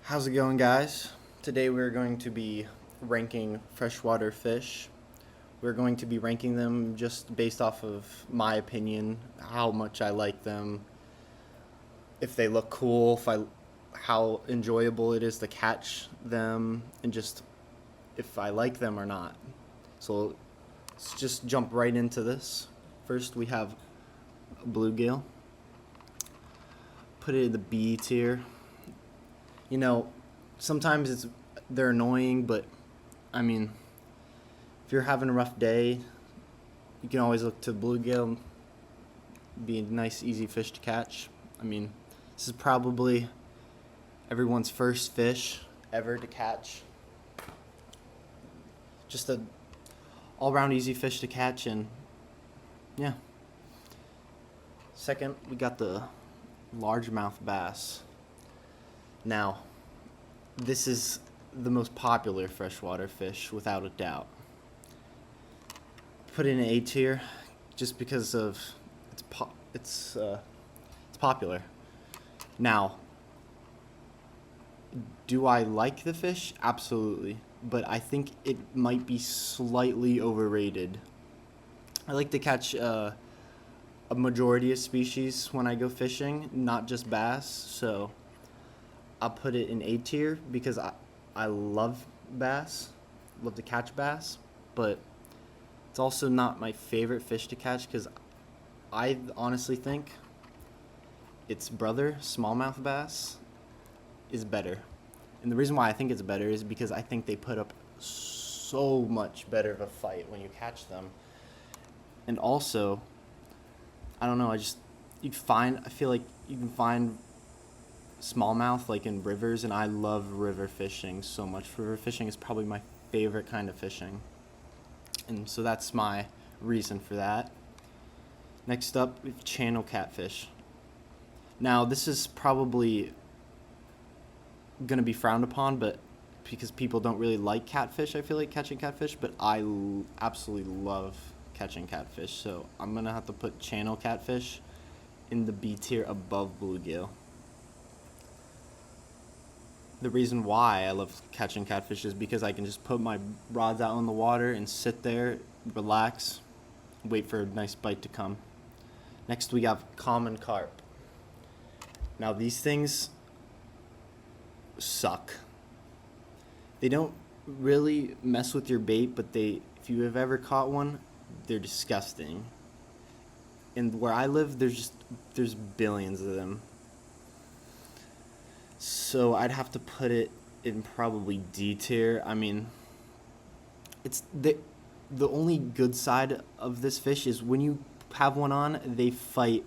How's it going, guys? Today we're going to be ranking freshwater fish. We're going to be ranking them just based off of my opinion, how much I like them, if they look cool, how enjoyable it is to catch them, and just if I like them or not. So let's just jump right into this. First, we have bluegill. Put it in the B tier. You know, sometimes they're annoying, but I mean, if you're having a rough day, you can always look to bluegill. Be a nice, easy fish to catch. I mean, this is probably everyone's first fish ever to catch. Just a all-round easy fish to catch, and yeah. Second, we got the largemouth bass. Now, this is the most popular freshwater fish without a doubt. Put it in A tier just because of it's popular. Now, do I like the fish? Absolutely, but I think it might be slightly overrated. I like to catch a majority of species when I go fishing, not just bass, so I'll put it in A tier because I love bass, love to catch bass, but it's also not my favorite fish to catch because I honestly think its brother, smallmouth bass, is better. And the reason why I think it's better is because I think they put up so much better of a fight when you catch them. And also, I don't know, I feel like you can find smallmouth like in rivers, and I love river fishing so much. River fishing is probably my favorite kind of fishing, and so that's my reason for that. Next up, we have channel catfish. Now, this is probably gonna be frowned upon, but because people don't really like catfish, I feel like catching catfish, but absolutely love catching catfish, so I'm gonna have to put channel catfish in the B tier above bluegill. The reason why I love catching catfish is because I can just put my rods out in the water and sit there, relax, wait for a nice bite to come. Next, we have common carp. Now, these things suck. They don't really mess with your bait, but if you have ever caught one, they're disgusting. And where I live, there's billions of them. So I'd have to put it in probably D tier. I mean, it's the only good side of this fish is when you have one on, they fight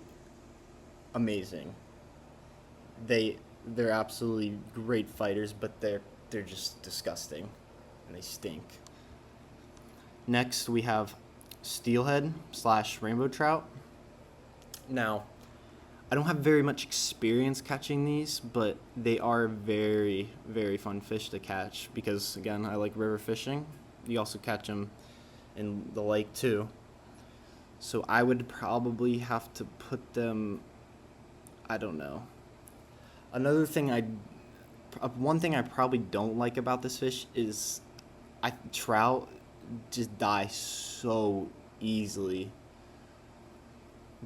amazing. They're absolutely great fighters, but they're just disgusting and they stink. Next, we have steelhead / rainbow trout. Now, I don't have very much experience catching these, but they are very, very fun fish to catch because, again, I like river fishing. You also catch them in the lake, too. So I would probably have to put them, I don't know. One thing I probably don't like about this fish is trout just die so easily.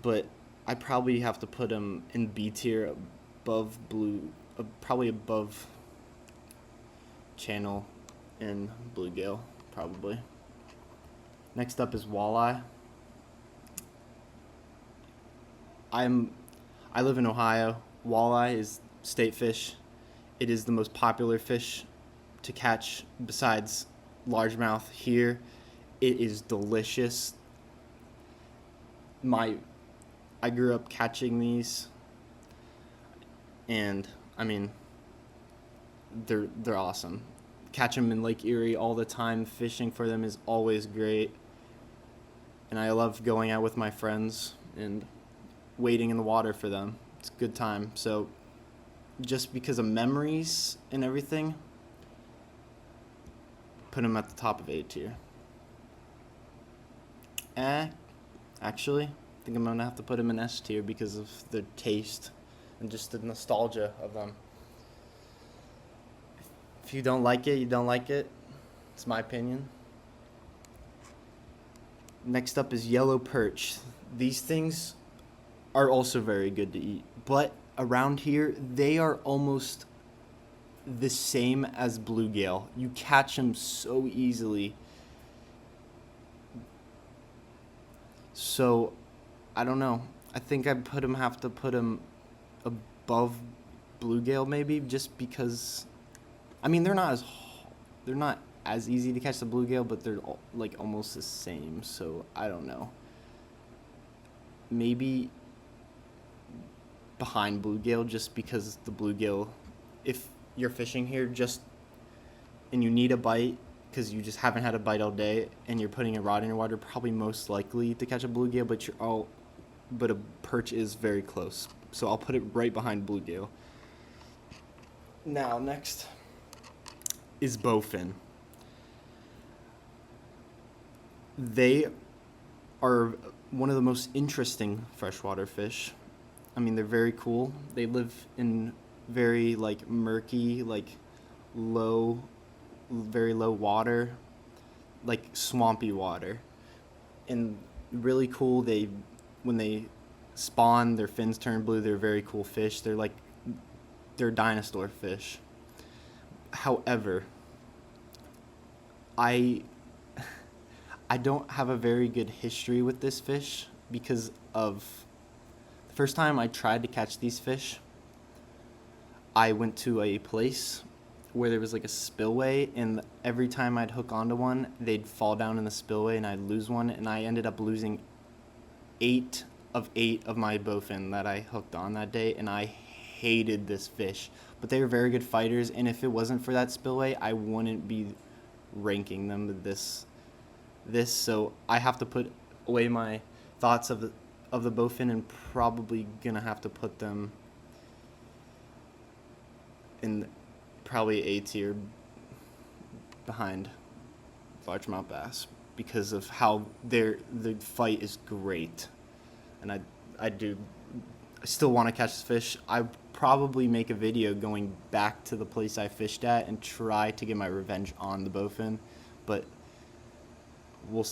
But I probably have to put them in B tier above probably above channel and bluegill, probably. Next up is walleye. I live in Ohio. Walleye is state fish. It is the most popular fish to catch besides largemouth here. It is delicious. I grew up catching these, and I mean, they're awesome. Catch them in Lake Erie all the time. Fishing for them is always great, and I love going out with my friends and wading in the water for them. It's a good time. So, just because of memories and everything, put them at the top of A tier. Actually, I think I'm gonna have to put them in S tier because of the taste and just the nostalgia of them. If you don't like it, you don't like it. It's my opinion. Next up is yellow perch. These things are also very good to eat, but around here they are almost the same as bluegill. You catch them so easily. So, I don't know. I think have to put them above bluegill maybe, just because. I mean, they're not as easy to catch the bluegill, but they're like almost the same. So I don't know. Maybe behind bluegill, just because the bluegill, if you're fishing here just and you need a bite because you just haven't had a bite all day and you're putting a rod in your water, probably most likely to catch a bluegill, but a perch is very close. So I'll put it right behind bluegill. Now, next is bowfin. They are one of the most interesting freshwater fish. I mean, they're very cool. They live in very like murky, like low, very low water, like swampy water, and really cool. When they spawn, their fins turn blue. They're very cool fish. They're dinosaur fish. However, I I don't have a very good history with this fish because of the first time I tried to catch these fish. I went to a place where there was like a spillway, and every time I'd hook onto one, they'd fall down in the spillway and I'd lose one, and I ended up losing 8 of my bowfin that I hooked on that day, and I hated this fish. But they were very good fighters, and if it wasn't for that spillway, I wouldn't be ranking them so I have to put away my thoughts of the bowfin, and probably gonna have to put them in probably A tier behind largemouth bass because of how the fight is great, and I still want to catch this fish. I probably make a video going back to the place I fished at and try to get my revenge on the bowfin, but we'll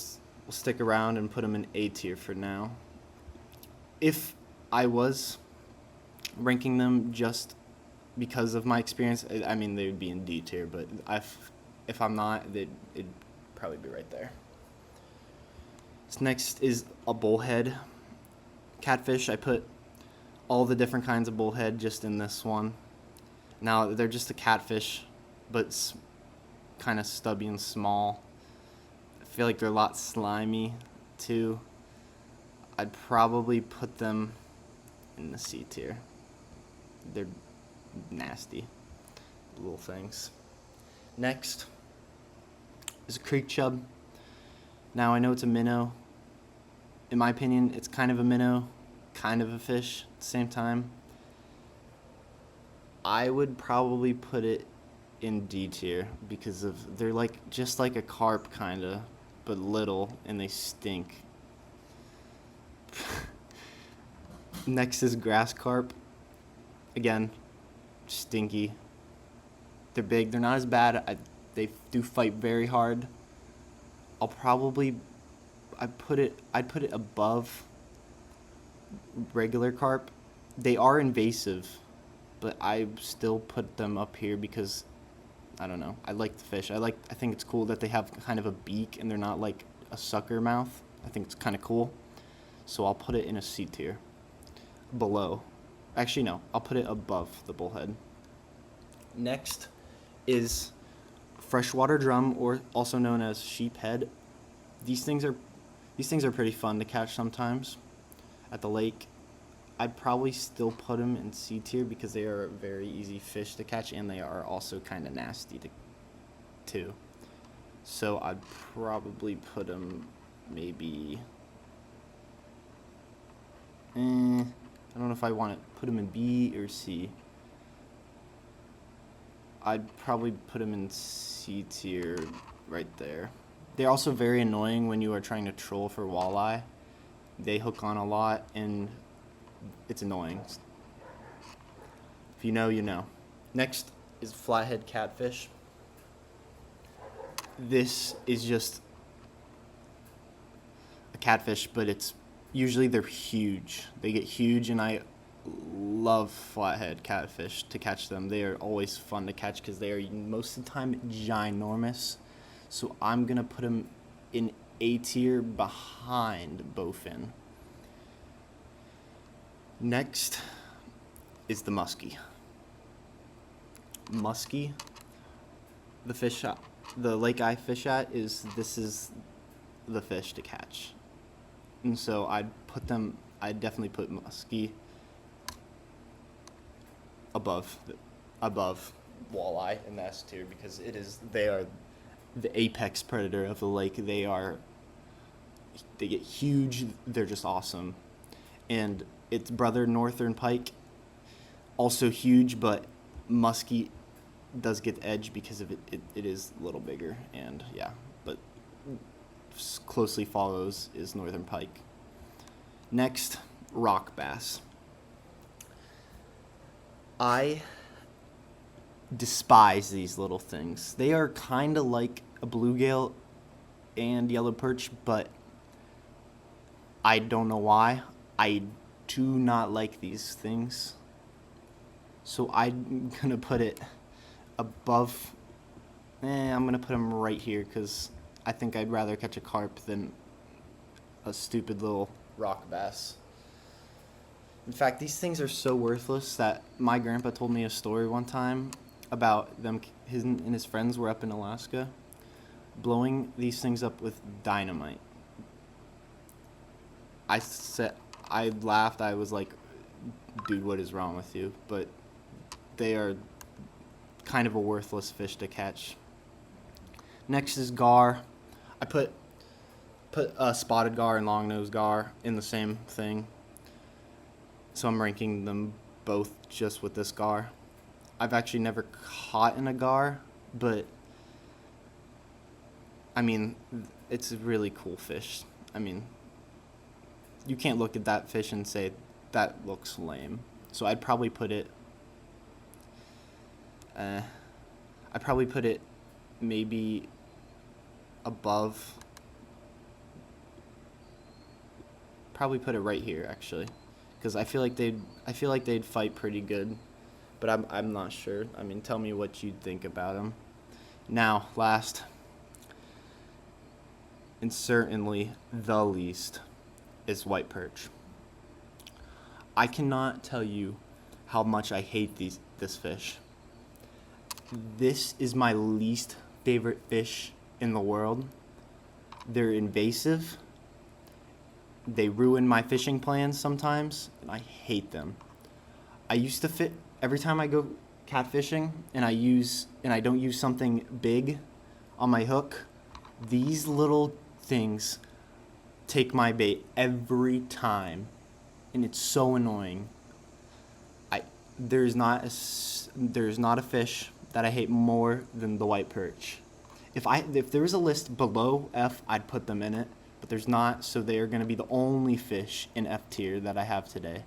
stick around and put them in A tier for now. If I was ranking them just because of my experience, I mean, they would be in D tier, but if I'm not, it'd probably be right there. This next is a bullhead catfish. I put all the different kinds of bullhead just in this one. Now, they're just a catfish, but kind of stubby and small. I feel like they're a lot slimy, too. I'd probably put them in the C tier. They're nasty little things. Next is a creek chub. Now, I know it's a minnow. In my opinion, it's kind of a minnow, kind of a fish at the same time. I would probably put it in D tier because they're just like a carp kind of, but little, and they stink. Next is grass carp. Again, stinky. They're big. They're not as bad. They do fight very hard. I'd put it above regular carp. They are invasive, but I still put them up here because I don't know. I like the fish. I think it's cool that they have kind of a beak and they're not like a sucker mouth. I think it's kind of cool. So I'll put it in a C tier. Below. Actually, no. I'll put it above the bullhead. Next is freshwater drum, or also known as sheephead. These things are pretty fun to catch sometimes at the lake. I'd probably still put them in C tier because they are a very easy fish to catch, and they are also kind of nasty too. So I'd probably put them maybe. I don't know if I want to put them in B or C. I'd probably put them in C tier right there. They're also very annoying when you are trying to troll for walleye. They hook on a lot, and it's annoying. If you know, you know. Next is flathead catfish. This is just a catfish, but it's usually they're huge. They get huge, and I love flathead catfish to catch them. They are always fun to catch because they are most of the time ginormous. So I'm gonna put them in A tier behind bowfin. Next is the muskie. Muskie, the lake I fish at this is the fish to catch. And so I'd definitely put muskie above walleye in the S tier because they are the apex predator of the lake. They get huge, they're just awesome. And its brother northern pike, also huge, but muskie does get the edge because of it is a little bigger, and yeah, but closely follows is northern pike. Next, rock bass. I despise these little things. They are kind of like a bluegill and yellow perch, but I don't know why. I do not like these things. So I'm going to put it above. I'm going to put them right here because I think I'd rather catch a carp than a stupid little rock bass. In fact, these things are so worthless that my grandpa told me a story one time about them. His and his friends were up in Alaska blowing these things up with dynamite. I laughed. I was like, dude, what is wrong with you? But they are kind of a worthless fish to catch. Next is gar. I put spotted gar and long-nosed gar in the same thing. So I'm ranking them both just with this gar. I've actually never caught in a gar, but I mean, it's a really cool fish. I mean, you can't look at that fish and say that looks lame. So I'd probably put it maybe above. Probably put it right here actually, because I feel like they'd fight pretty good, but I'm not sure. I mean, tell me what you think about them. Now, last and certainly the least is white perch. I cannot tell you how much I hate this fish. This is my least favorite fish in the world. They're invasive. They ruin my fishing plans sometimes, and I hate them. I used to every time I go catfishing and I don't use something big on my hook, these little things take my bait every time, and it's so annoying. There's not a fish that I hate more than the white perch. If there was a list below F, I'd put them in it, but there's not, so they are going to be the only fish in F tier that I have today.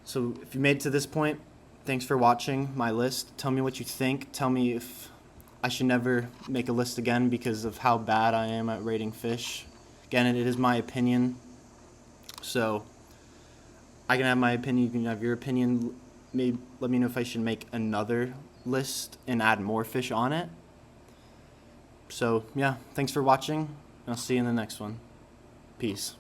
So if you made it to this point, thanks for watching my list. Tell me what you think. Tell me if I should never make a list again because of how bad I am at rating fish. Again, it is my opinion, so I can have my opinion, you can have your opinion. Maybe let me know if I should make another list and add more fish on it. So yeah, thanks for watching, and I'll see you in the next one. Peace.